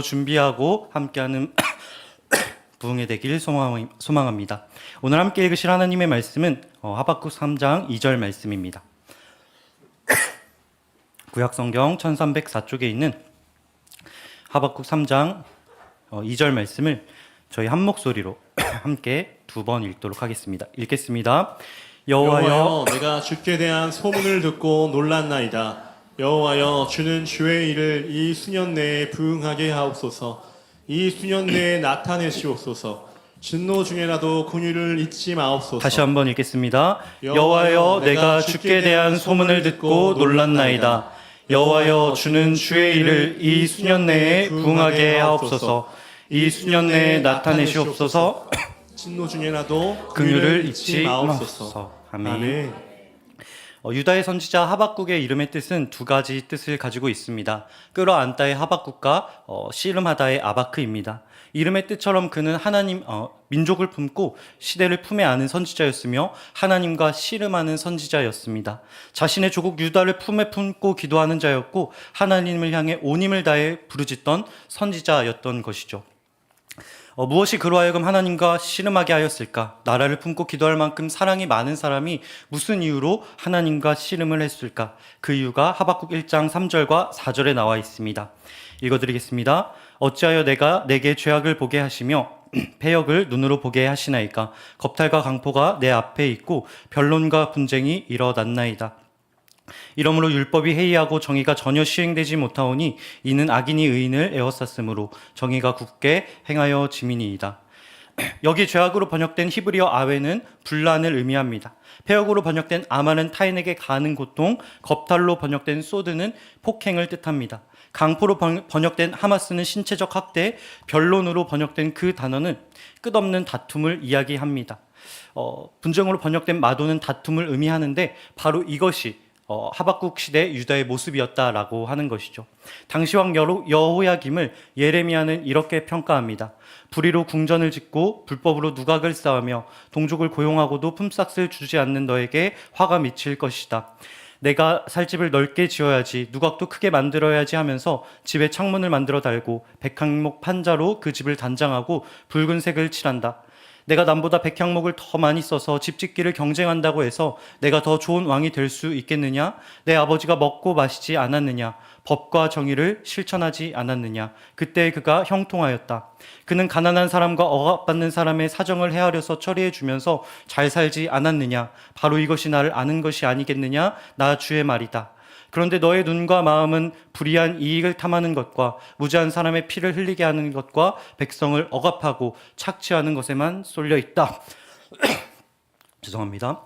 준비하고 함께하는 부흥이 되길 소망합니다. 오늘 함께 읽으실 하나님의 말씀은 하박국 3장 2절 말씀입니다. 구약성경 1304쪽에 있는 하박국 3장 2절 말씀을 저희 한 목소리로 함께 두 번 읽도록 하겠습니다. 읽겠습니다. 여호와여, 내가 주께 대한 소문을 듣고 놀랐나이다. 여호와여, 주는 주의 일을 이 수년 내에 부응하게 하옵소서. 이 수년 내에 나타내시옵소서. 진노 중에라도 긍휼을 잊지 마옵소서. 다시 한번 읽겠습니다. 여호와여, 내가 주께 대한 소문을 듣고 놀랐나이다. 여호와여, 주는 주의 일을 이 수년 내에 부응하게 하옵소서. 이 수년 내에 나타내시옵소서. 진노 중에라도 긍휼을 잊지 마옵소서. 아멘. 유다의 선지자 하박국의 이름의 뜻은 두 가지 뜻을 가지고 있습니다. 끌어안다의 하박국과 씨름하다의 아바크입니다. 이름의 뜻처럼 그는 하나님 민족을 품고 시대를 품에 안은 선지자였으며 하나님과 씨름하는 선지자였습니다. 자신의 조국 유다를 품에 품고 기도하는 자였고 하나님을 향해 온 힘을 다해 부르짖던 선지자였던 것이죠. 무엇이 그로 하여금 하나님과 씨름하게 하였을까? 나라를 품고 기도할 만큼 사랑이 많은 사람이 무슨 이유로 하나님과 씨름을 했을까? 그 이유가 하박국 1장 3절과 4절에 나와 있습니다. 읽어드리겠습니다. 어찌하여 내게 죄악을 보게 하시며 패역을 눈으로 보게 하시나이까? 겁탈과 강포가 내 앞에 있고 변론과 분쟁이 일어났나이다. 이러므로 율법이 해이하고 정의가 전혀 시행되지 못하오니 이는 악인이 의인을 에워쌌으므로 정의가 굳게 행하여 지민이이다. 여기 죄악으로 번역된 히브리어 아웨는 분란을 의미합니다. 패역으로 번역된 아마는 타인에게 가하는 고통, 겁탈로 번역된 소드는 폭행을 뜻합니다. 강포로 번역된 하마스는 신체적 학대, 변론으로 번역된 그 단어는 끝없는 다툼을 이야기합니다. 분쟁으로 번역된 마도는 다툼을 의미하는데 바로 이것이 하박국 시대 유다의 모습이었다라고 하는 것이죠. 당시 왕 여호야김을 예레미야는 이렇게 평가합니다. 불의로 궁전을 짓고 불법으로 누각을 쌓으며 동족을 고용하고도 품삯을 주지 않는 너에게 화가 미칠 것이다. 내가 살 집을 넓게 지어야지, 누각도 크게 만들어야지 하면서 집에 창문을 만들어 달고 백향목 판자로 그 집을 단장하고 붉은색을 칠한다. 내가 남보다 백향목을 더 많이 써서 집 짓기를 경쟁한다고 해서 내가 더 좋은 왕이 될 수 있겠느냐? 내 아버지가 먹고 마시지 않았느냐? 법과 정의를 실천하지 않았느냐? 그때 그가 형통하였다. 그는 가난한 사람과 억압받는 사람의 사정을 헤아려서 처리해 주면서 잘 살지 않았느냐? 바로 이것이 나를 아는 것이 아니겠느냐? 나 주의 말이다. 그런데 너의 눈과 마음은 불의한 이익을 탐하는 것과 무지한 사람의 피를 흘리게 하는 것과 백성을 억압하고 착취하는 것에만 쏠려 있다. 죄송합니다.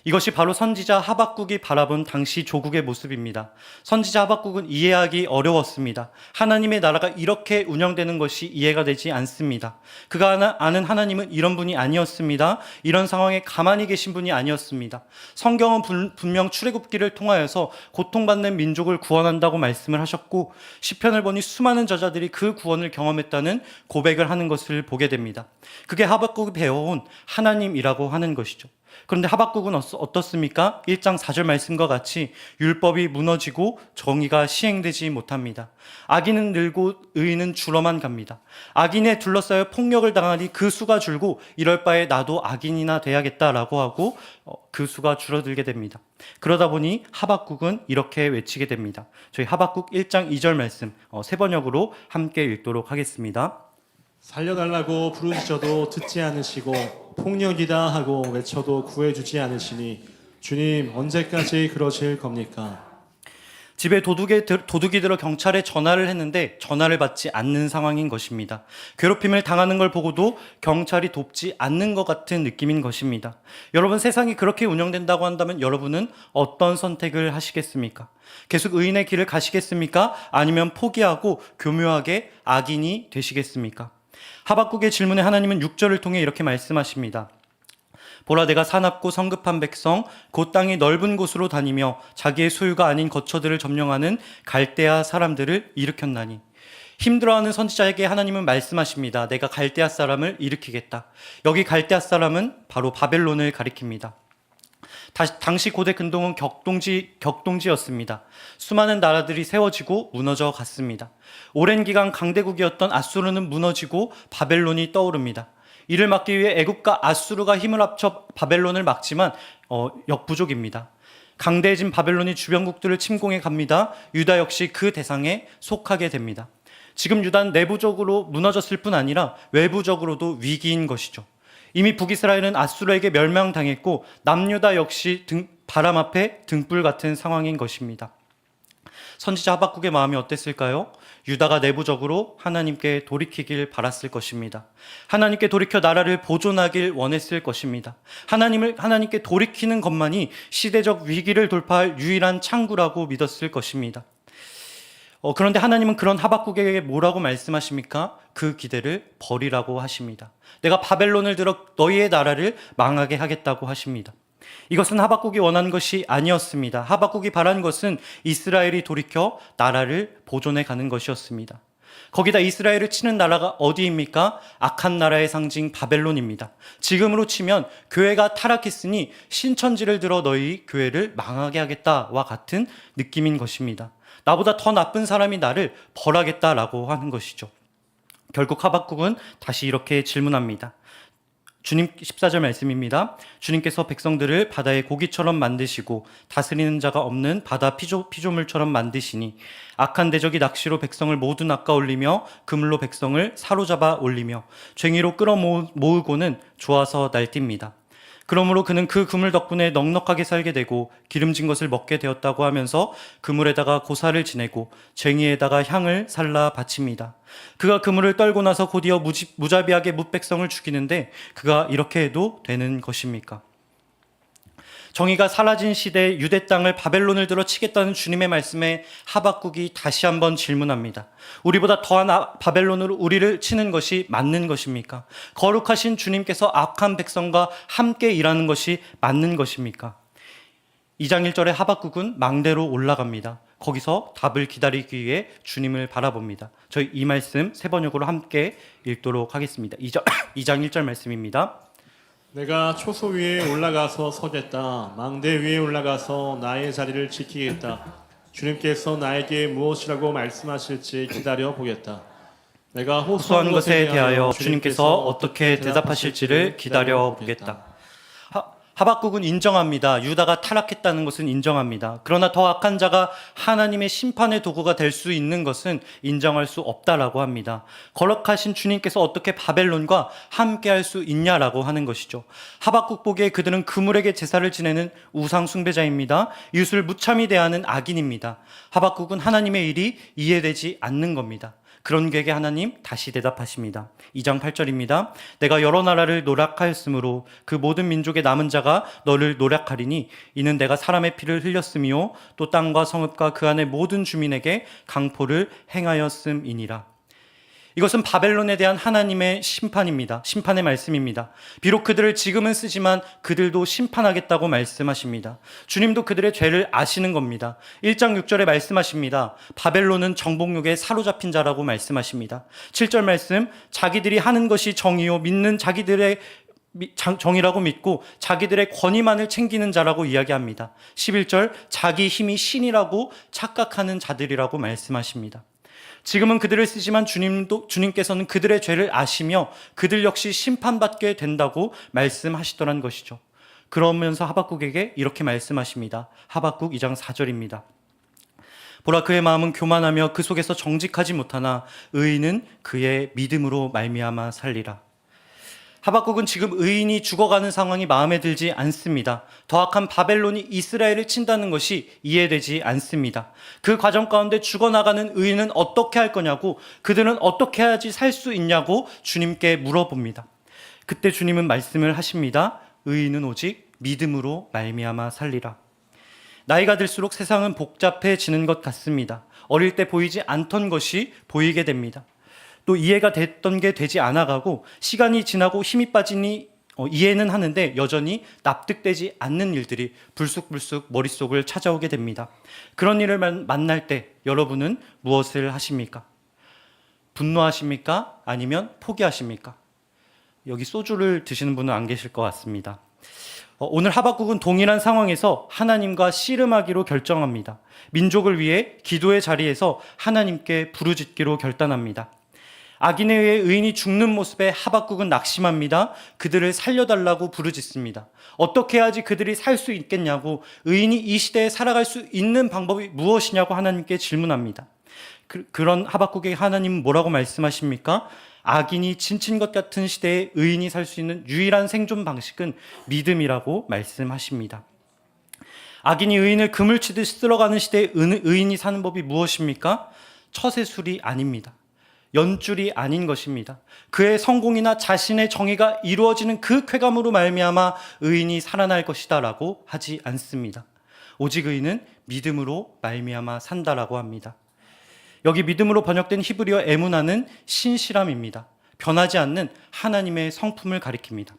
이것이 바로 선지자 하박국이 바라본 당시 조국의 모습입니다. 선지자 하박국은 이해하기 어려웠습니다. 하나님의 나라가 이렇게 운영되는 것이 이해가 되지 않습니다. 그가 아는 하나님은 이런 분이 아니었습니다. 이런 상황에 가만히 계신 분이 아니었습니다. 성경은 분명 출애굽기를 통하여서 고통받는 민족을 구원한다고 말씀을 하셨고 시편을 보니 수많은 저자들이 그 구원을 경험했다는 고백을 하는 것을 보게 됩니다. 그게 하박국이 배워온 하나님이라고 하는 것이죠. 그런데 하박국은 어떻습니까? 1장 4절 말씀과 같이 율법이 무너지고 정의가 시행되지 못합니다. 악인은 늘고 의인은 줄어만 갑니다. 악인에 둘러싸여 폭력을 당하니 그 수가 줄고 이럴 바에 나도 악인이나 돼야겠다라고 하고 그 수가 줄어들게 됩니다. 그러다 보니 하박국은 이렇게 외치게 됩니다. 저희 하박국 1장 2절 말씀 세 번역으로 함께 읽도록 하겠습니다. 살려달라고 부르짖어도 듣지 않으시고 폭력이다 하고 외쳐도 구해주지 않으시니 주님 언제까지 그러실 겁니까? 집에 도둑이 들어 경찰에 전화를 했는데 전화를 받지 않는 상황인 것입니다. 괴롭힘을 당하는 걸 보고도 경찰이 돕지 않는 것 같은 느낌인 것입니다. 여러분, 세상이 그렇게 운영된다고 한다면 여러분은 어떤 선택을 하시겠습니까? 계속 의인의 길을 가시겠습니까? 아니면 포기하고 교묘하게 악인이 되시겠습니까? 하박국의 질문에 하나님은 6절을 통해 이렇게 말씀하십니다. 보라, 내가 사납고 성급한 백성 곧 땅이 넓은 곳으로 다니며 자기의 소유가 아닌 거처들을 점령하는 갈대아 사람들을 일으켰나니. 힘들어하는 선지자에게 하나님은 말씀하십니다. 내가 갈대아 사람을 일으키겠다. 여기 갈대아 사람은 바로 바벨론을 가리킵니다. 당시 고대 근동은 격동지였습니다. 수많은 나라들이 세워지고 무너져 갔습니다. 오랜 기간 강대국이었던 아수르는 무너지고 바벨론이 떠오릅니다. 이를 막기 위해 애국과 아수르가 힘을 합쳐 바벨론을 막지만 역부족입니다. 강대해진 바벨론이 주변국들을 침공해 갑니다. 유다 역시 그 대상에 속하게 됩니다. 지금 유다는 내부적으로 무너졌을 뿐 아니라 외부적으로도 위기인 것이죠. 이미 북이스라엘은 아수르에게 멸망당했고 남유다 역시 바람 앞에 등불 같은 상황인 것입니다. 선지자 하박국의 마음이 어땠을까요? 유다가 내부적으로 하나님께 돌이키길 바랐을 것입니다. 하나님께 돌이켜 나라를 보존하길 원했을 것입니다. 하나님께 돌이키는 것만이 시대적 위기를 돌파할 유일한 창구라고 믿었을 것입니다. 그런데 하나님은 그런 하박국에게 뭐라고 말씀하십니까? 그 기대를 버리라고 하십니다. 내가 바벨론을 들어 너희의 나라를 망하게 하겠다고 하십니다. 이것은 하박국이 원한 것이 아니었습니다. 하박국이 바란 것은 이스라엘이 돌이켜 나라를 보존해 가는 것이었습니다. 거기다 이스라엘을 치는 나라가 어디입니까? 악한 나라의 상징 바벨론입니다. 지금으로 치면 교회가 타락했으니 신천지를 들어 너희 교회를 망하게 하겠다와 같은 느낌인 것입니다. 나보다 더 나쁜 사람이 나를 벌하겠다라고 하는 것이죠. 결국 하박국은 다시 이렇게 질문합니다. 주님 14절 말씀입니다. 주님께서 백성들을 바다의 고기처럼 만드시고 다스리는 자가 없는 바다 피조물처럼 만드시니 악한 대적이 낚시로 백성을 모두 낚아올리며 그물로 백성을 사로잡아 올리며 쟁이로 끌어모으고는 좋아서 날뜁니다. 그러므로 그는 그 그물 덕분에 넉넉하게 살게 되고 기름진 것을 먹게 되었다고 하면서 그물에다가 고사를 지내고 쟁이에다가 향을 살라 바칩니다. 그가 그물을 떨고 나서 곧이어 무자비하게 뭇백성을 죽이는데 그가 이렇게 해도 되는 것입니까? 정의가 사라진 시대에 유대 땅을 바벨론을 들어 치겠다는 주님의 말씀에 하박국이 다시 한번 질문합니다. 우리보다 더한 바벨론으로 우리를 치는 것이 맞는 것입니까? 거룩하신 주님께서 악한 백성과 함께 일하는 것이 맞는 것입니까? 2장 1절에 하박국은 망대로 올라갑니다. 거기서 답을 기다리기 위해 주님을 바라봅니다. 저희 이 말씀 세 번역으로 함께 읽도록 하겠습니다. 2장 1절 말씀입니다. 내가 초소 위에 올라가서 서겠다. 망대 위에 올라가서 나의 자리를 지키겠다. 주님께서 나에게 무엇이라고 말씀하실지 기다려 보겠다. 내가 호소한 것에 대하여 주님께서 어떻게 대답하실지를 기다려 보겠다. 하박국은 인정합니다. 유다가 타락했다는 것은 인정합니다. 그러나 더 악한 자가 하나님의 심판의 도구가 될 수 있는 것은 인정할 수 없다라고 합니다. 거룩하신 주님께서 어떻게 바벨론과 함께할 수 있냐라고 하는 것이죠. 하박국 보기에 그들은 그물에게 제사를 지내는 우상 숭배자입니다. 이웃을 무참히 대하는 악인입니다. 하박국은 하나님의 일이 이해되지 않는 겁니다. 그런 그에게 하나님 다시 대답하십니다. 2장 8절입니다. 내가 여러 나라를 노략하였으므로 그 모든 민족의 남은 자가 너를 노략하리니 이는 내가 사람의 피를 흘렸음이요 또 땅과 성읍과 그 안의 모든 주민에게 강포를 행하였음이니라. 이것은 바벨론에 대한 하나님의 심판입니다. 심판의 말씀입니다. 비록 그들을 지금은 쓰지만 그들도 심판하겠다고 말씀하십니다. 주님도 그들의 죄를 아시는 겁니다. 1장 6절에 말씀하십니다. 바벨론은 정복욕에 사로잡힌 자라고 말씀하십니다. 7절 말씀, 자기들이 하는 것이 정의요 믿는 자기들의 정의라고 믿고 자기들의 권위만을 챙기는 자라고 이야기합니다. 11절, 자기 힘이 신이라고 착각하는 자들이라고 말씀하십니다. 지금은 그들을 쓰지만 주님께서는 그들의 죄를 아시며 그들 역시 심판받게 된다고 말씀하시더란 것이죠. 그러면서 하박국에게 이렇게 말씀하십니다. 하박국 2장 4절입니다. 보라 그의 마음은 교만하며 그 속에서 정직하지 못하나 의인은 그의 믿음으로 말미암아 살리라. 하박국은 지금 의인이 죽어가는 상황이 마음에 들지 않습니다. 더 악한 바벨론이 이스라엘을 친다는 것이 이해되지 않습니다. 그 과정 가운데 죽어나가는 의인은 어떻게 할 거냐고, 그들은 어떻게 해야지 살 수 있냐고 주님께 물어봅니다. 그때 주님은 말씀을 하십니다. 의인은 오직 믿음으로 말미암아 살리라. 나이가 들수록 세상은 복잡해지는 것 같습니다. 어릴 때 보이지 않던 것이 보이게 됩니다. 또 이해가 됐던 게 되지 않아가고 시간이 지나고 힘이 빠지니 이해는 하는데 여전히 납득되지 않는 일들이 불쑥불쑥 머릿속을 찾아오게 됩니다. 그런 일을 만날 때 여러분은 무엇을 하십니까? 분노하십니까? 아니면 포기하십니까? 여기 소주를 드시는 분은 안 계실 것 같습니다. 오늘 하박국은 동일한 상황에서 하나님과 씨름하기로 결정합니다. 민족을 위해 기도의 자리에서 하나님께 부르짖기로 결단합니다. 악인에 의해 의인이 죽는 모습에 하박국은 낙심합니다. 그들을 살려달라고 부르짖습니다. 어떻게 해야지 그들이 살 수 있겠냐고, 의인이 이 시대에 살아갈 수 있는 방법이 무엇이냐고 하나님께 질문합니다. 그런 하박국에게 하나님은 뭐라고 말씀하십니까? 악인이 진친 것 같은 시대에 의인이 살 수 있는 유일한 생존 방식은 믿음이라고 말씀하십니다. 악인이 의인을 그물치듯 쓸어가는 시대에 의인이 사는 법이 무엇입니까? 처세술이 아닙니다. 연줄이 아닌 것입니다. 그의 성공이나 자신의 정의가 이루어지는 그 쾌감으로 말미암아 의인이 살아날 것이다라고 하지 않습니다. 오직 의인은 믿음으로 말미암아 산다라고 합니다. 여기 믿음으로 번역된 히브리어 에무나는 신실함입니다. 변하지 않는 하나님의 성품을 가리킵니다.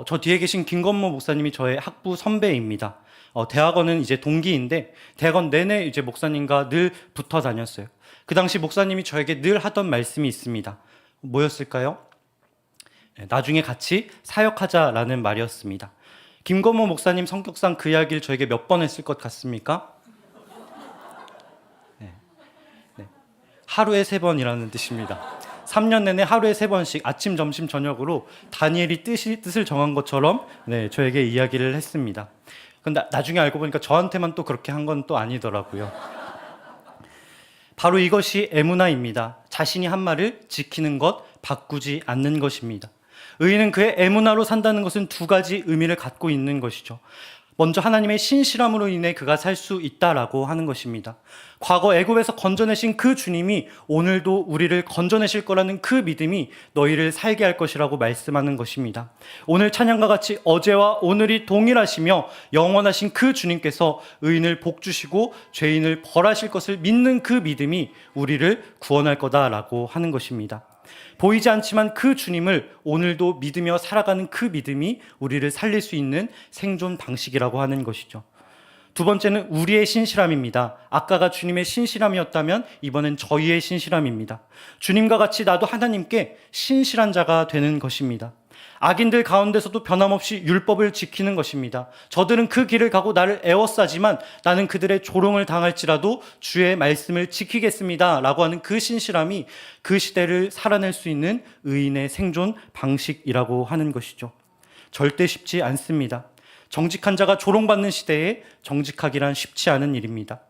저 뒤에 계신 김건모 목사님이 저의 학부 선배입니다. 대학원은 이제 동기인데 대학원 내내 이제 목사님과 늘 붙어 다녔어요. 그 당시 목사님이 저에게 늘 하던 말씀이 있습니다. 뭐였을까요? 나중에 같이 사역하자라는 말이었습니다. 김건모 목사님 성격상 그 이야기를 저에게 몇 번 했을 것 같습니까? 네. 하루에 3번이라는 뜻입니다. 3년 내내 하루에 3번씩 아침, 점심, 저녁으로 다니엘이 뜻을 정한 것처럼 저에게 이야기를 했습니다. 근데 나중에 알고 보니까 저한테만 또 그렇게 한 건 또 아니더라고요. 바로 이것이 에무나입니다. 자신이 한 말을 지키는 것, 바꾸지 않는 것입니다. 의인은 그의 에무나로 산다는 것은 2가지 의미를 갖고 있는 것이죠. 먼저 하나님의 신실함으로 인해 그가 살 수 있다라고 하는 것입니다. 과거 애굽에서 건져내신 그 주님이 오늘도 우리를 건져내실 거라는 그 믿음이 너희를 살게 할 것이라고 말씀하는 것입니다. 오늘 찬양과 같이 어제와 오늘이 동일하시며 영원하신 그 주님께서 의인을 복주시고 죄인을 벌하실 것을 믿는 그 믿음이 우리를 구원할 거다라고 하는 것입니다. 보이지 않지만 그 주님을 오늘도 믿으며 살아가는 그 믿음이 우리를 살릴 수 있는 생존 방식이라고 하는 것이죠. 2번째는 우리의 신실함입니다. 아까가 주님의 신실함이었다면 이번엔 저희의 신실함입니다. 주님과 같이 나도 하나님께 신실한 자가 되는 것입니다. 악인들 가운데서도 변함없이 율법을 지키는 것입니다. 저들은 그 길을 가고 나를 애워싸지만 나는 그들의 조롱을 당할지라도 주의 말씀을 지키겠습니다 라고 하는 그 신실함이 그 시대를 살아낼 수 있는 의인의 생존 방식이라고 하는 것이죠. 절대 쉽지 않습니다. 정직한 자가 조롱받는 시대에 정직하기란 쉽지 않은 일입니다.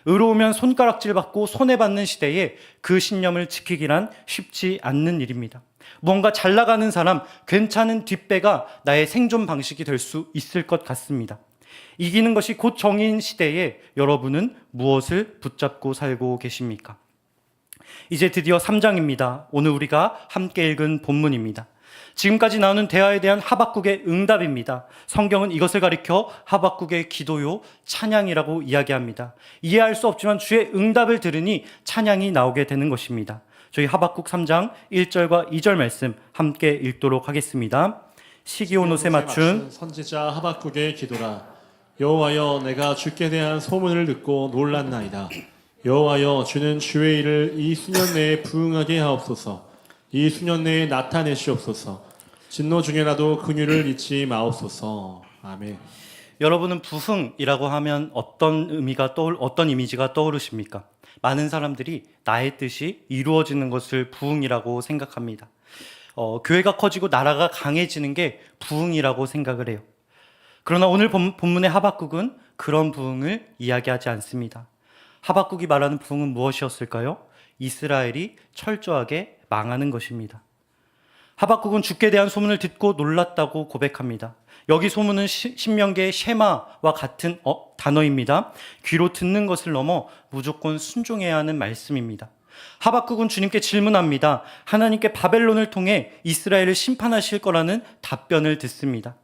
의로우면 손가락질 받고 손해받는 시대에 그 신념을 지키기란 쉽지 않는 일입니다. 무언가 잘 나가는 사람, 괜찮은 뒷배가 나의 생존 방식이 될 수 있을 것 같습니다. 이기는 것이 곧 정의인 시대에 여러분은 무엇을 붙잡고 살고 계십니까? 이제 드디어 3장입니다. 오늘 우리가 함께 읽은 본문입니다. 지금까지 나오는 대화에 대한 하박국의 응답입니다. 성경은 이것을 가리켜 하박국의 기도요, 찬양이라고 이야기합니다. 이해할 수 없지만 주의 응답을 들으니 찬양이 나오게 되는 것입니다. 저희 하박국 3장 1절과 2절 말씀 함께 읽도록 하겠습니다. 시기온 옷에 맞춘 선지자 하박국의 기도라. 여호와여, 내가 주께 대한 소문을 듣고 놀랐나이다. 여호와여, 주는 주의 일을 이 수년 내에 부응하게 하옵소서. 이 수년 내에 나타내시옵소서. 진노 중에라도 긍휼을 잊지 마옵소서. 아멘. 여러분은 부흥이라고 하면 어떤 이미지가 떠오르십니까? 많은 사람들이 나의 뜻이 이루어지는 것을 부흥이라고 생각합니다. 교회가 커지고 나라가 강해지는 게 부흥이라고 생각을 해요. 그러나 오늘 본문의 하박국은 그런 부흥을 이야기하지 않습니다. 하박국이 말하는 부흥은 무엇이었을까요? 이스라엘이 철저하게 망하는 것입니다. 하박국은 주께 대한 소문을 듣고 놀랐다고 고백합니다. 여기 소문은 신명기의 쉐마와 같은 단어입니다. 귀로 듣는 것을 넘어 무조건 순종해야 하는 말씀입니다. 하박국은 주님께 질문합니다. 하나님께 바벨론을 통해 이스라엘을 심판하실 거라는 답변을 듣습니다.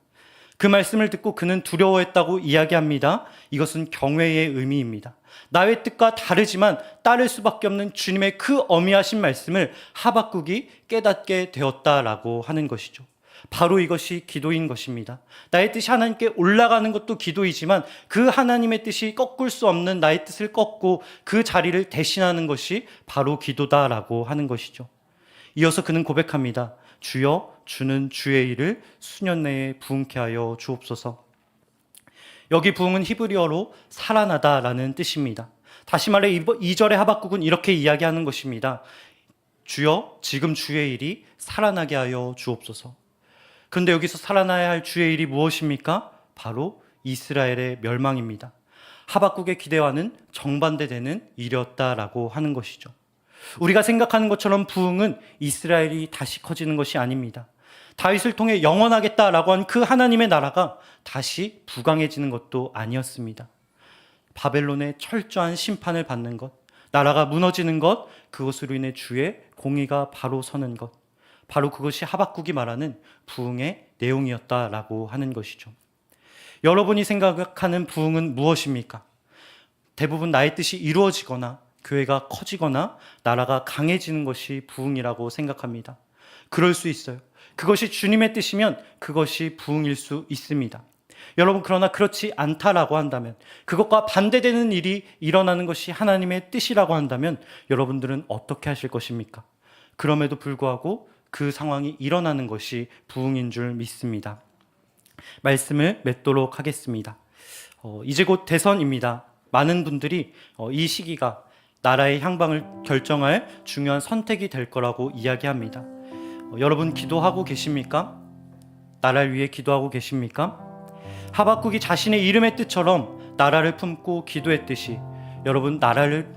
그 말씀을 듣고 그는 두려워했다고 이야기합니다. 이것은 경외의 의미입니다. 나의 뜻과 다르지만 따를 수밖에 없는 주님의 그 어미하신 말씀을 하박국이 깨닫게 되었다라고 하는 것이죠. 바로 이것이 기도인 것입니다. 나의 뜻이 하나님께 올라가는 것도 기도이지만 그 하나님의 뜻이 꺾을 수 없는 나의 뜻을 꺾고 그 자리를 대신하는 것이 바로 기도다라고 하는 것이죠. 이어서 그는 고백합니다. 주여, 주는 주의 일을 수년 내에 부흥케 하여 주옵소서. 여기 부흥은 히브리어로 살아나다라는 뜻입니다. 다시 말해 2절의 하박국은 이렇게 이야기하는 것입니다. 주여, 지금 주의 일이 살아나게 하여 주옵소서. 그런데 여기서 살아나야 할 주의 일이 무엇입니까? 바로 이스라엘의 멸망입니다. 하박국의 기대와는 정반대되는 일이었다라고 하는 것이죠. 우리가 생각하는 것처럼 부흥은 이스라엘이 다시 커지는 것이 아닙니다. 다윗을 통해 영원하겠다라고 한 그 하나님의 나라가 다시 부강해지는 것도 아니었습니다. 바벨론의 철저한 심판을 받는 것, 나라가 무너지는 것, 그것으로 인해 주의 공의가 바로 서는 것, 바로 그것이 하박국이 말하는 부흥의 내용이었다라고 하는 것이죠. 여러분이 생각하는 부흥은 무엇입니까? 대부분 나의 뜻이 이루어지거나 교회가 커지거나 나라가 강해지는 것이 부흥이라고 생각합니다. 그럴 수 있어요. 그것이 주님의 뜻이면 그것이 부흥일 수 있습니다. 여러분, 그러나 그렇지 않다라고 한다면, 그것과 반대되는 일이 일어나는 것이 하나님의 뜻이라고 한다면 여러분들은 어떻게 하실 것입니까? 그럼에도 불구하고 그 상황이 일어나는 것이 부흥인 줄 믿습니다. 말씀을 맺도록 하겠습니다. 이제 곧 대선입니다. 많은 분들이 이 시기가 나라의 향방을 결정할 중요한 선택이 될 거라고 이야기합니다. 여러분 기도하고 계십니까? 나라를 위해 기도하고 계십니까? 하박국이 자신의 이름의 뜻처럼 나라를 품고 기도했듯이 여러분 나라를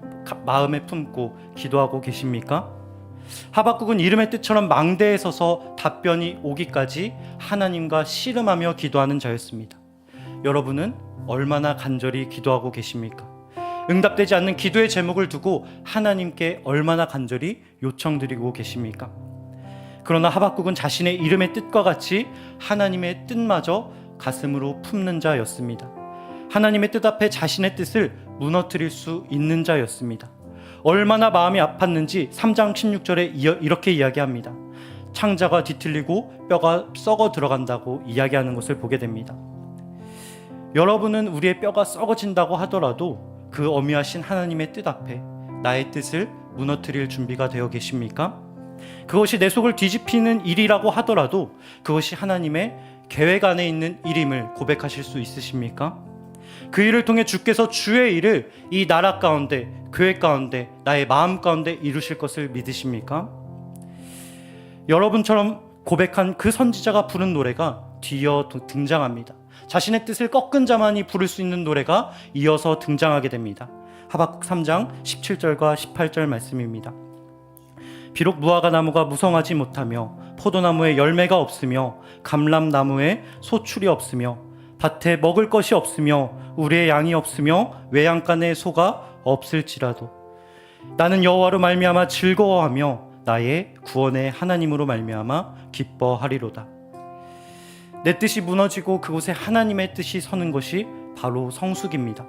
마음에 품고 기도하고 계십니까? 하박국은 이름의 뜻처럼 망대에 서서 답변이 오기까지 하나님과 씨름하며 기도하는 자였습니다. 여러분은 얼마나 간절히 기도하고 계십니까? 응답되지 않는 기도의 제목을 두고 하나님께 얼마나 간절히 요청드리고 계십니까? 그러나 하박국은 자신의 이름의 뜻과 같이 하나님의 뜻마저 가슴으로 품는 자였습니다. 하나님의 뜻 앞에 자신의 뜻을 무너뜨릴 수 있는 자였습니다. 얼마나 마음이 아팠는지 3장 16절에 이렇게 이야기합니다. 창자가 뒤틀리고 뼈가 썩어 들어간다고 이야기하는 것을 보게 됩니다. 여러분은 우리의 뼈가 썩어진다고 하더라도 그 어미하신 하나님의 뜻 앞에 나의 뜻을 무너뜨릴 준비가 되어 계십니까? 그것이 내 속을 뒤집히는 일이라고 하더라도 그것이 하나님의 계획 안에 있는 일임을 고백하실 수 있으십니까? 그 일을 통해 주께서 주의 일을 이 나라 가운데, 교회 가운데, 나의 마음 가운데 이루실 것을 믿으십니까? 여러분처럼 고백한 그 선지자가 부른 노래가 뒤이어 등장합니다. 자신의 뜻을 꺾은 자만이 부를 수 있는 노래가 이어서 등장하게 됩니다. 하박국 3장 17절과 18절 말씀입니다. 비록 무화과 나무가 무성하지 못하며 포도나무에 열매가 없으며 감람나무에 소출이 없으며 밭에 먹을 것이 없으며 우리의 양이 없으며 외양간에 소가 없을지라도 나는 여호와로 말미암아 즐거워하며 나의 구원의 하나님으로 말미암아 기뻐하리로다. 내 뜻이 무너지고 그곳에 하나님의 뜻이 서는 것이 바로 성숙입니다.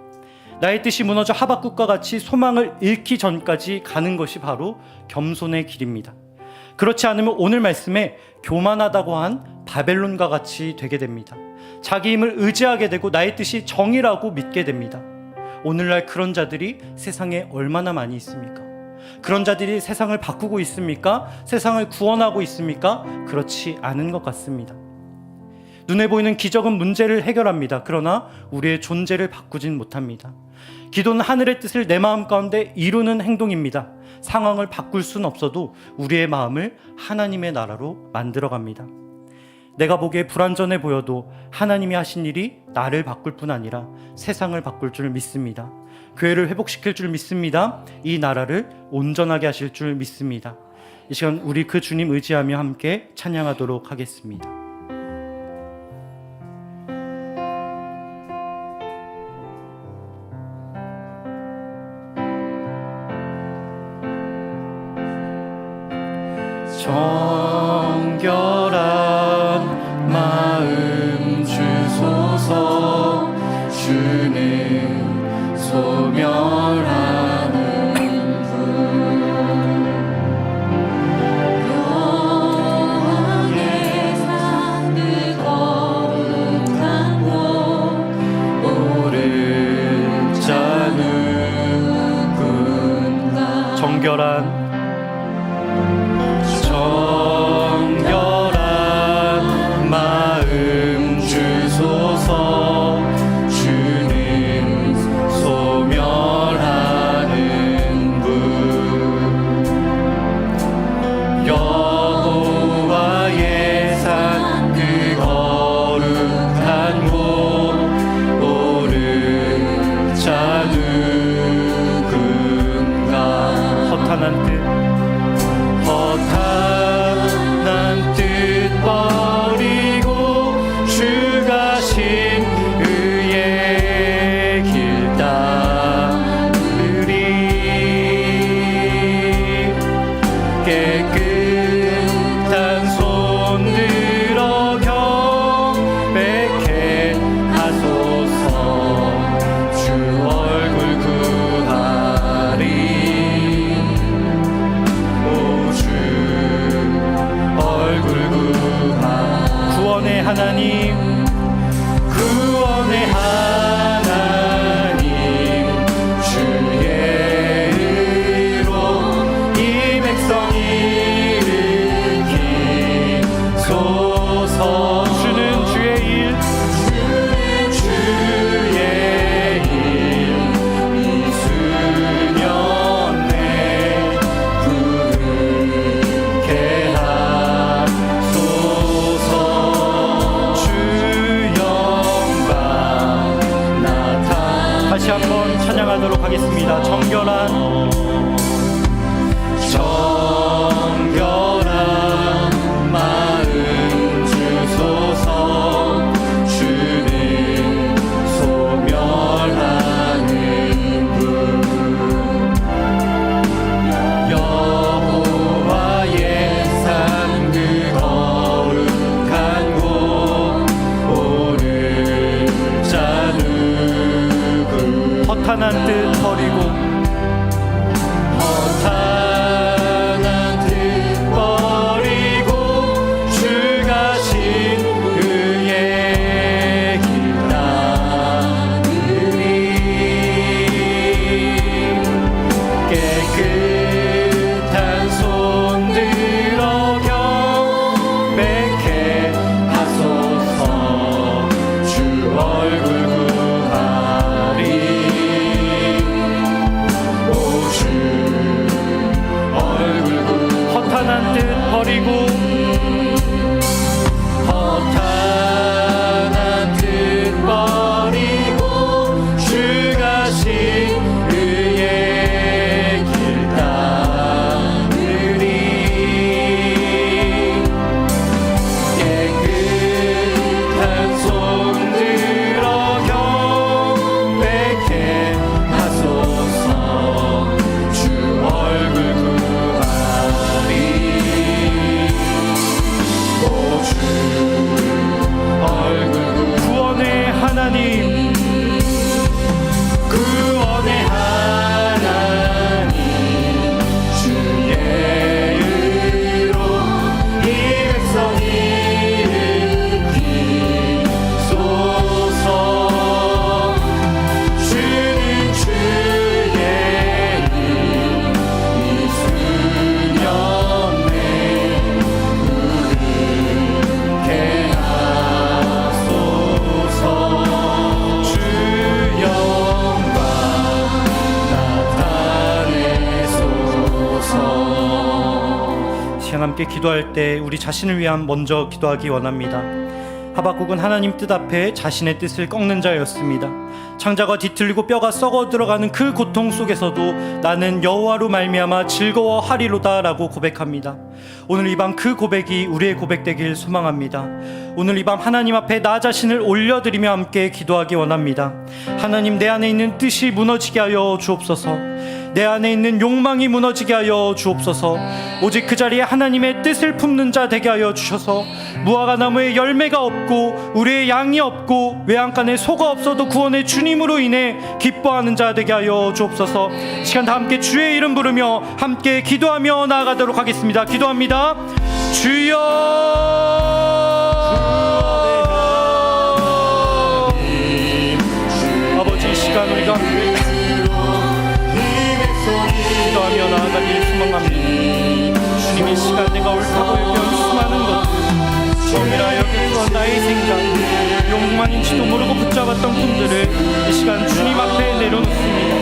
나의 뜻이 무너져 하박국과 같이 소망을 잃기 전까지 가는 것이 바로 겸손의 길입니다. 그렇지 않으면 오늘 말씀에 교만하다고 한 바벨론과 같이 되게 됩니다. 자기 힘을 의지하게 되고 나의 뜻이 정의라고 믿게 됩니다. 오늘날 그런 자들이 세상에 얼마나 많이 있습니까? 그런 자들이 세상을 바꾸고 있습니까? 세상을 구원하고 있습니까? 그렇지 않은 것 같습니다. 눈에 보이는 기적은 문제를 해결합니다. 그러나 우리의 존재를 바꾸진 못합니다. 기도는 하늘의 뜻을 내 마음 가운데 이루는 행동입니다. 상황을 바꿀 수는 없어도 우리의 마음을 하나님의 나라로 만들어갑니다. 내가 보기에 불완전해 보여도 하나님이 하신 일이 나를 바꿀 뿐 아니라 세상을 바꿀 줄 믿습니다. 교회를 회복시킬 줄 믿습니다. 이 나라를 온전하게 하실 줄 믿습니다. 이 시간 우리 그 주님 의지하며 함께 찬양하도록 하겠습니다. 정결한 마음 주소서. 주는 소멸하는 분 영원의 산 그 거룩한 곳 오를 자는 누군가 정결한 허탄한 뜻 버리고 허탄한 뜻 버리고 주 가신 의의 길 따르리 깨끗한 손 들어 경배케 하소서 주 얼굴 구하리 오 주 얼굴 구원의 하나님 구원의 하나님 주의 의로 이 백성 일으키소서 주는 주의 이 수년 내 부르게 하소서 주 영광 나타내소서. 시간 함께 기도할 때 우리 자신을 위한 먼저 기도하기 원합니다. 하박국은 하나님 뜻 앞에 자신의 뜻을 꺾는 자였습니다. 창자가 뒤틀리고 뼈가 썩어 들어가는 그 고통 속에서도 나는 여호와로 말미암아 즐거워하리로다 라고 고백합니다. 오늘 이 밤 그 고백이 우리의 고백되길 소망합니다. 오늘 이 밤 하나님 앞에 나 자신을 올려드리며 함께 기도하기 원합니다. 하나님, 내 안에 있는 뜻이 무너지게 하여 주옵소서. 내 안에 있는 욕망이 무너지게 하여 주옵소서. 오직 그 자리에 하나님의 뜻을 품는 자 되게 하여 주셔서 무화과 나무에 열매가 없고 우리의 양이 없고 외양간에 소가 없어도 구원의 주님으로 인해 기뻐하는 자 되게 하여 주옵소서. 시간 다 함께 주의 이름 부르며 함께 기도하며 나아가도록 하겠습니다. 기도합니다. 주여 아버지, 이 시간 우리가 기도하며 나아가길 소망합니다. 주님, 이 시간 내가 옳다고 여겨 수많은 것들 정이라 여겼던 나의 생각 욕망인지도 모르고 붙잡았던 꿈들을 이 시간 주님 앞에 내려놓습니다.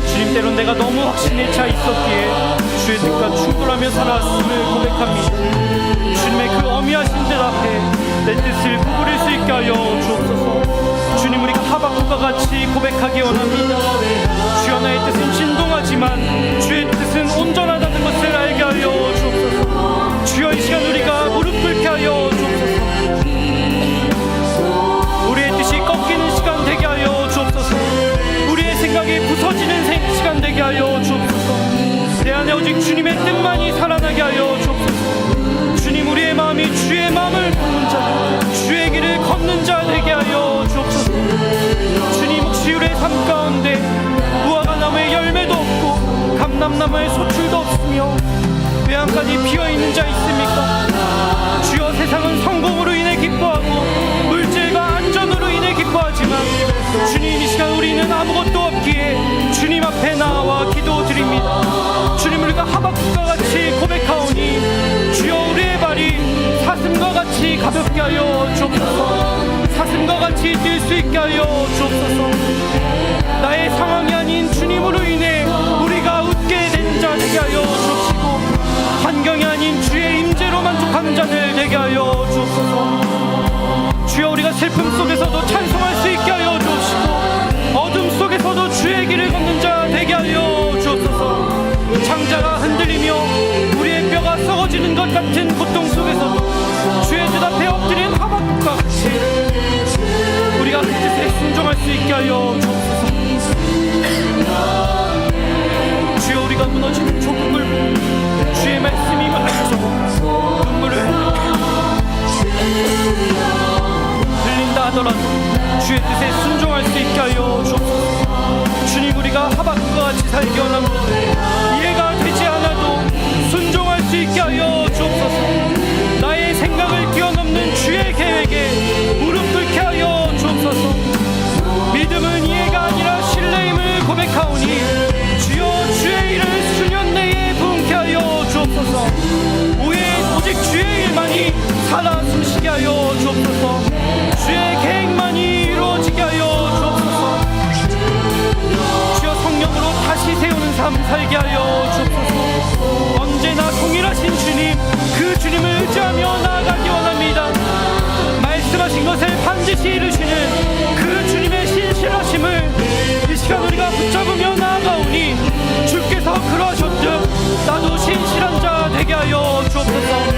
주님, 때론 내가 너무 확신에 차 있었기에 주의 뜻과 충돌하며 살아왔음을 고백합니다. 주님의 그 어미하신 뜻 앞에 내 뜻을 구부릴 수 있게 하여 주옵소서. 주님, 우리가 하박국과 같이 고백하기 원합니다. 주여, 나의 뜻은 진동하지만 주의 뜻은 온전하다는 것을 알게 하여 주옵소서. 주여, 이 시간 우리가 무릎 꿇게 하여 주옵소서. 우리의 뜻이 꺾이는 시간 되게 하여 주옵소서. 우리의 생각이 부서지는 시간 되게 하여 주옵소서. 내 안에 오직 주님의 뜻만이 살아나게 하여 주옵소서. 주님, 우리의 마음이 주의 마음을 걷는 자, 주의 길을 걷는 자 되게 하여 주옵소서. 주님, 혹시 우리의 삶 가운데 무화과 나무에 열매도 없고 감람나무에 소출도 없으며 외양간이 비어있는 자 있습니까? 주여, 세상은 성공으로 인해 기뻐하고 물질과 안전으로 인해 기뻐하지만 주님, 이 시간 우리는 아무것도 없기에 주님 앞에 나와 기도드립니다. 주님, 우리가 하박국과 같이 고백하오니 주여, 우리의 발이 사슴과 같이 가볍게 하여 주옵소서. 사슴과 같이 뛸 수 있게 하여 주옵소서. 나의 상황이 아닌 주님으로 인해 우리가 웃게 된 자 되게 하여 주옵시고 환경이 아닌 주의 임재로 만족하는 자들 되게 하여 주옵소서. 주여, 우리가 슬픔 속에서도 찬송할 수 있게 하여 주옵시고 어둠 속에서도 주의 길을 걷는 자 되게 하여 주옵소서. 창자가 흔들리며 우리의 뼈가 썩어지는 것 같은 고통 속에서도 주의 뜻 앞에 엎드린 하박국과 같이 우리가 그 뜻에 순종할 수 있게 하여 주옵소서. 주여, 우리가 무너지는 조국을 주의 말씀이 말해서 눈물을 흘린다 하더라도 주의 뜻에 순종할 수 있게 하여 주옵소서. 주님, 우리가 하박국과 같이 살기 원합니다. 이해가 되지 않아도 순종할 수 있게 하여 주옵소서. 나의 생각을 뛰어넘는 주의 계획에 무릎 꿇게 하여 주옵소서. 믿음은 이해가 아니라 신뢰임을 고백하오니 주여, 주의 일을 수년 내에 부응케 하여 주옵소서. 오직 주의 일만이 살아 숨쉬게 하여 주옵소서. 주의 계획만이 이루어지게 하여 주옵소서. 주여, 성령으로 다시 세우는 삶 살게 하여 주옵소서. 언제나 반드시 이루시는 그 주님의 신실하심을 이 시간 우리가 붙잡으며 나아가오니 주께서 그러하셨듯 나도 신실한 자 되게 하여 주옵소서.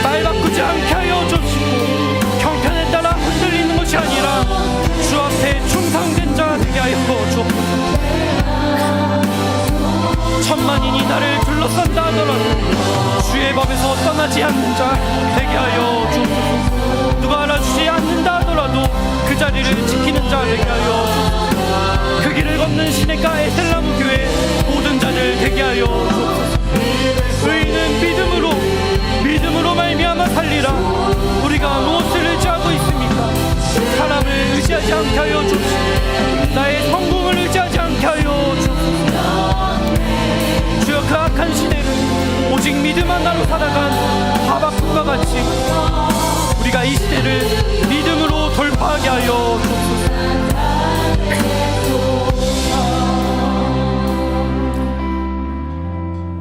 말 바꾸지 않게 하여 주옵시고 형편에 따라 흔들리는 것이 아니라 주 앞에 충성된 자 되게 하여 주옵소서. 천만인이 나를 둘러싼다 하더라도 주의 법에서 떠나지 않는 자 되게 하여 주옵소서. 누가 알아주지 않는다 하더라도 그 자리를 지키는 자 되게 하여 주옵소서. 그 길을 걷는 시내가 에셀나무 교회 모든 자들 되게 하여 주옵소서. 의인은 믿음으로 말미암아 살리라. 우리가 무엇을 의지하고 있습니까? 사람을 의지하지 않게 하여 주옵소서. 나의 성공을 의지하지 않게 하여 주옵소서. 주여 그 악한 시대를 오직 믿음 하나로 살아간 하박국과 같이 우리가 이 시대를 믿음으로 돌파하게 하여 주옵소서.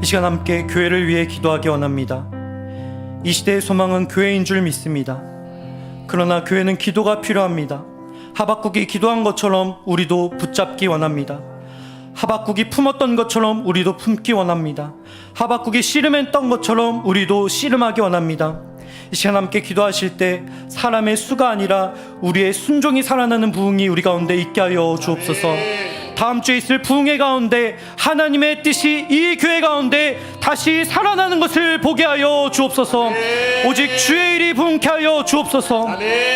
이 시간 함께 교회를 위해 기도하기 원합니다. 이 시대의 소망은 교회인 줄 믿습니다. 그러나 교회는 기도가 필요합니다. 하박국이 기도한 것처럼 우리도 붙잡기 원합니다. 하박국이 품었던 것처럼 우리도 품기 원합니다. 하박국이 씨름했던 것처럼 우리도 씨름하기 원합니다. 이 시간 함께 기도하실 때 사람의 수가 아니라 우리의 순종이 살아나는 부흥이 우리 가운데 있게 하여 주옵소서. 다음 주에 있을 부흥회 가운데 하나님의 뜻이 이 교회 가운데 다시 살아나는 것을 보게 하여 주옵소서. 오직 주의 일이 부흥케 하여 주옵소서.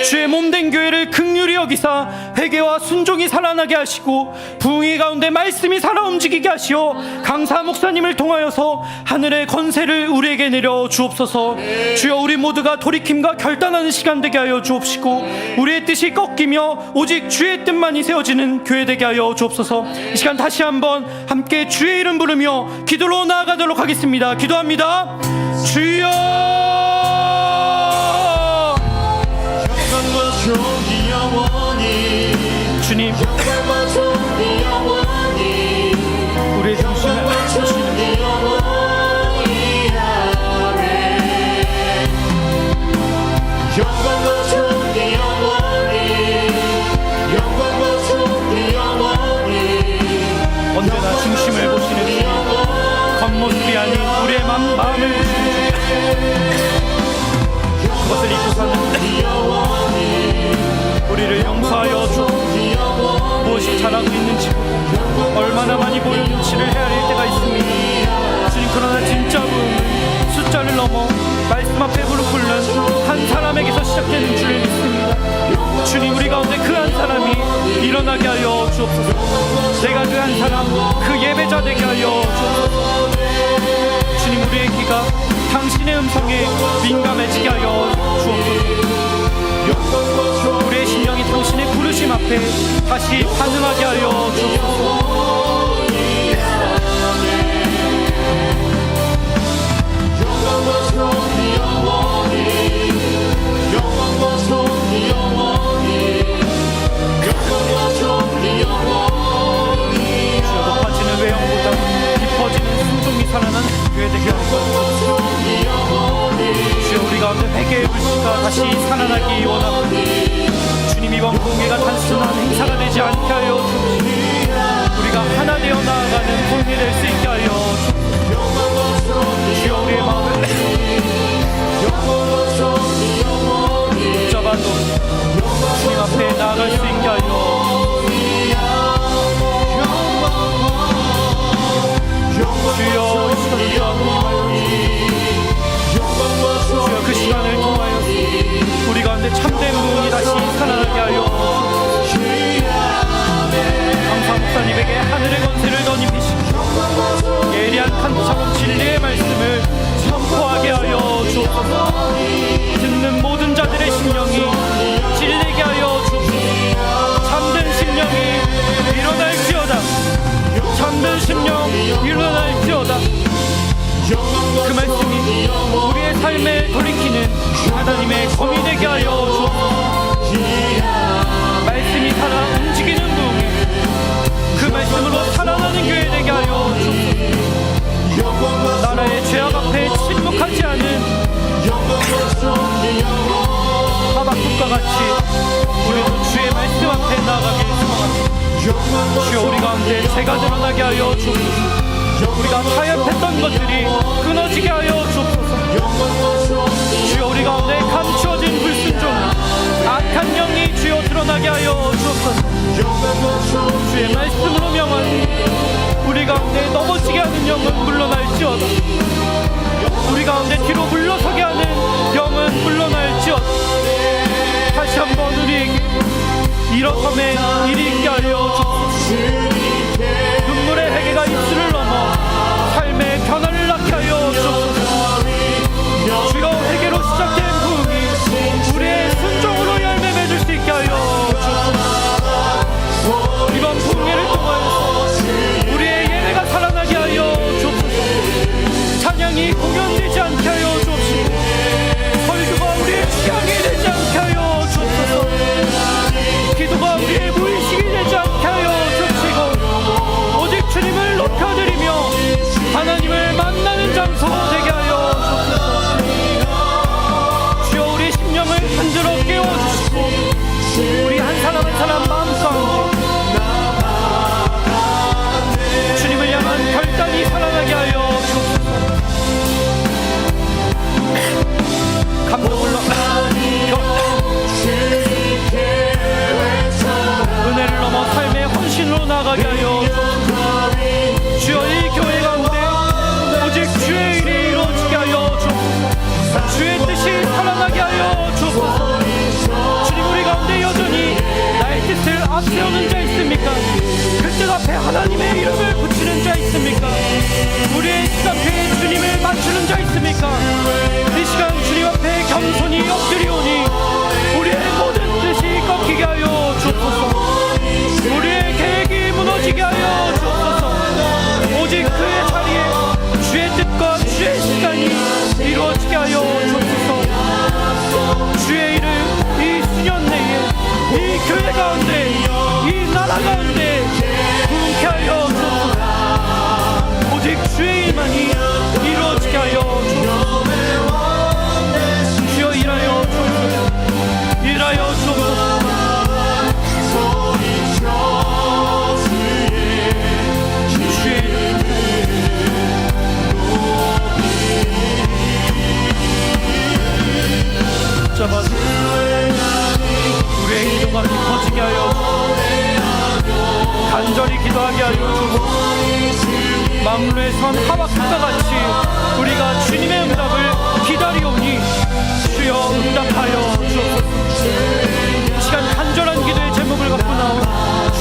주의 몸된 교회를 긍휼히 여기사 회개와 순종이 살아나게 하시고 부흥회 가운데 말씀이 살아 움직이게 하시어 강사 목사님을 통하여서 하늘의 권세를 우리에게 내려 주옵소서. 주여 우리 모두가 돌이킴과 결단하는 시간 되게 하여 주옵시고 우리의 뜻이 꺾이며 오직 주의 뜻만이 세워지는 교회 되게 하여 주옵소서. 이 시간 다시 한번 함께 주의 이름 부르며 기도로 나아가도록 하겠습니다. 기도합니다. 주여 영광과 존귀 영원히 주님 영광과 존귀 영원히 우리의 중심을 존귀 영원히 아멘. 영광과 존귀 영원히 영광과 존귀 영원히 언제나 중심을 보시는 주님 겉모습이 아닌 우리의 마음을 그것을 잊고 사는 우리를 용서하여 주옵소서. 무엇이 잘하고 있는지 얼마나 많이 보였는지를 헤아릴 때가 있습니다. 주님 그러나 진짜 부흥은 숫자를 넘어 말씀 앞에 무릎 꿇는 한 사람에게서 시작되는 줄을 믿습니다. 주님 우리 가운데 그 한 사람이 일어나게 하여 주옵소서. 내가 그 한 사람 그 예배자 되게 하여 주옵소서. 주님 우리의 귀가 당신의 음성에 민감해지게 하여 주옵소서. 우리의 심령이 당신의 부르심 앞에 다시 반응하게 하여 주옵소서. 영광과 존귀 영원히 영광과 존귀 영원히 영광과 존귀 영원히 주여 높아지는 외형보다 깊어지는 순종이 살아난 교회 되게 하여 주옵소서. 주여 우리 가운데 회개의 불씨가 다시 살아나기 원합니다. 주님 이번 공예가 단순한 행사가 되지 않게 하여 주옵소서. 우리가 하나 되어 나아가는 공예 될 수 있게 하여 주옵소서. 주여 우리의 마음을 붙잡아도 주님 앞에 나아갈 수 있게 하여 주여 이 시간을 주여 그 시간을 통하여 우리 가운데 참된 부흥이 다시 살아나게 하여 강사 목사님에게 하늘의 권세를 덧입히시고 예리한 칸차고 진리의 말씀을 선포하게 하여 주옵소서. 듣는 모든 자들의 심령이 찔리게 하여 주옵소서. 참된 심령이 일어날지어다. 참된 심령 일어날지어다. 그 말씀이 우리의 삶에 돌이키는 하나님의 검이 되게 하여 주옵소서. 말씀이 살아 움직이는 부흥에 그 말씀으로 살아나는 교회 되게 하여 주옵소서. 나라의 죄악 앞에 침묵하지 않은 하박국과 같이 주여 우리 가운데 죄가 드러나게 하여 주옵소서. 우리가 타협했던 것들이 끊어지게 하여 주옵소서. 주여 우리 가운데 감추어진 불순종 악한 영이 주여 드러나게 하여 주옵소서. 주의 말씀으로 명하니 우리 가운데 넘어지게 하는 영은 물러날지어다. 우리 가운데 뒤로 물러서게 하는 영은 물러날지어다. 다시 한번 우리에게 일어섬에 일이 있게 하여 주옵소서. 눈물의 회개가 입술을 넘어 삶의 변화를 낳게 하여 주옵소서. 주여 회개로 시작된 부흥이 우리의 순종으로 열매 맺을 수 있게 하여 주옵소서. 이번 부흥회를 통하여서 우리의 예배가 살아나게 하여 주옵소서. 찬양이 공연되지 않게 하여 주옵시고 설교가 우리의 취향이 되지 않게 하여 주옵소서. 기도가 우리의 무의식이 되지 않게 하여 주옵시고 오직 주님을 높여드리며 하나님을 만나는 장소 되게 하여 주옵소서. 주여 우리 심령을 흔들어 깨워주시고 우리 한 사람 한 사람 마음 가운데 주님을 향한 결단이 살아나게 하여 주옵소서. 감동을 은혜를 넘어 삶의 헌신으로 나가게 하여 주옵소서. 주여 이 교회 가운데 오직 주의 일이 이루어지게 하여 주옵소서. 주의 뜻이 살아나게 하여 주옵소서. 주님 우리 가운데 여전히 나의 뜻을 앞세우는 자 있습니까? 그 뜻 앞에 하나님의 이름을 붙이는 자 있습니까? 우리의 뜻 앞에 주님을 맞추는 자 있습니까? 이 시간 주님 앞에 겸손히 엎드리오니 우리의 모든 뜻이 꺾이게 하여 주옵소서. 우리의 계획이 무너지게 하여 주옵소서. 오직 그의 자리에 주의 뜻과 주의 시간이 이루어지게 하여 주옵소서. 주의 이름 이 수년 내에 이 교회 가운데 이 나라 가운데 부흥케 하여 주옵소서. 오직 주의 일만이 이루어지게 하여 주옵소서. 주여 일하여 주옵소서. 일하여 주옵소서. 붙잡아서 우리의 기도가 깊어지게 하여 주옵소서. 간절히 기도하게 하여 주옵소서. 망루에 선 하박국과 같이 우리가 주님의 응답을 기다리오니 주여 응답하여 주옵소서. 이 시간 간절한 기도의 제목을 갖고 나온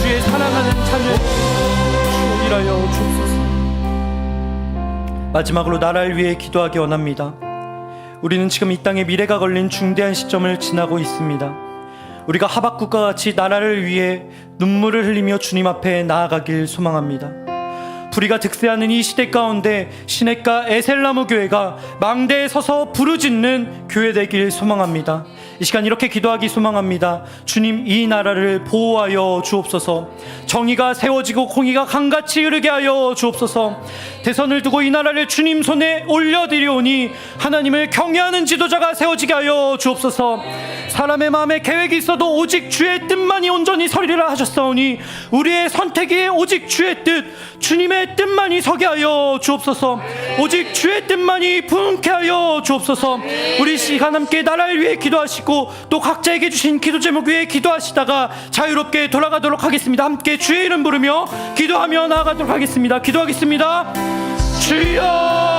주의 사랑하는 자녀 주여 일하여 주옵소서. 마지막으로 나라를 위해 기도하기 원합니다. 우리는 지금 이 땅에 미래가 걸린 중대한 시점을 지나고 있습니다. 우리가 하박국과 같이 나라를 위해 눈물을 흘리며 주님 앞에 나아가길 소망합니다. 불의가 득세하는 이 시대 가운데 시냇가 에셀나무 교회가 망대에 서서 부르짖는 교회 되길 소망합니다. 이 시간 이렇게 기도하기 소망합니다. 주님 이 나라를 보호하여 주옵소서. 정의가 세워지고 공의가 강같이 흐르게 하여 주옵소서. 대선을 두고 이 나라를 주님 손에 올려드리오니 하나님을 경외하는 지도자가 세워지게 하여 주옵소서. 사람의 마음에 계획이 있어도 오직 주의 뜻만이 온전히 서리라 하셨사오니 우리의 선택이 오직 주의 뜻 주님의 뜻만이 서게 하여 주옵소서. 오직 주의 뜻만이 부흥케 하여 주옵소서. 우리 시간 함께 나라를 위해 기도하시고 또 각자에게 주신 기도 제목 위에 기도하시다가 자유롭게 돌아가도록 하겠습니다. 함께 주의 이름 부르며 기도하며 나아가도록 하겠습니다. 기도하겠습니다. 주여